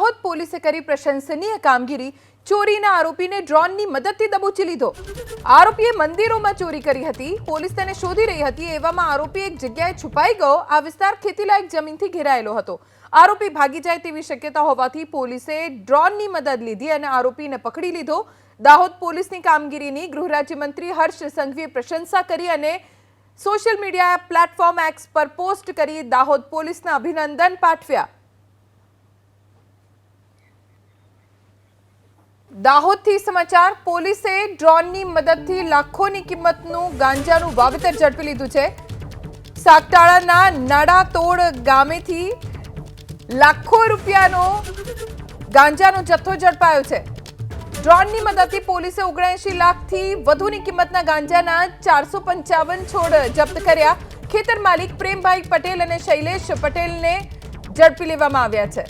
દાહોદ પોલીસે કરી પ્રશંસનીય કામગીરી। ચોરીના આરોપીને ડ્રોનની મદદથી દબોચી લીધો। આરોપીએ મંદિરોમાં ચોરી કરી હતી। પોલીસ તેને શોધી રહી હતી। એવામાં આરોપી એક જગ્યાએ છુપાઈ ગયો। આ વિસ્તાર ખેતીલાયક જમીનથી ઘેરાયેલો હતો। આરોપી ભાગી જાય તેવી શક્યતા હોવાથી પોલીસે ડ્રોનની મદદ લીધી અને આરોપીને પકડી લીધો। દાહોદ પોલીસની કામગીરીની ગૃહ રાજ્યમંત્રી હર્ષ સંઘવીએ પ્રશંસા કરી અને સોશિયલ મીડિયા પ્લેટફોર્મ એક્સ પર પોસ્ટ કરી દાહોદ પોલીસને અભિનંદન પાઠવ્યા। દાહોદથી સમાચાર। પોલીસે ડ્રોનની મદદથી લાખોની કિંમતનું ગાંજાનું વાવેતર ઝડપી લીધું છે। સાગટાળાના નાડાતોડ ગામેથી લાખો રૂપિયાનો ગાંજાનો જથ્થો ઝડપાયો છે। ડ્રોનની મદદથી પોલીસે 79 લાખથી વધુની કિંમતના ગાંજાના 455 છોડ જપ્ત કર્યા। ખેતર માલિક પ્રેમભાઈ પટેલ અને શૈલેષ પટેલને ઝડપી લેવામાં આવ્યા છે।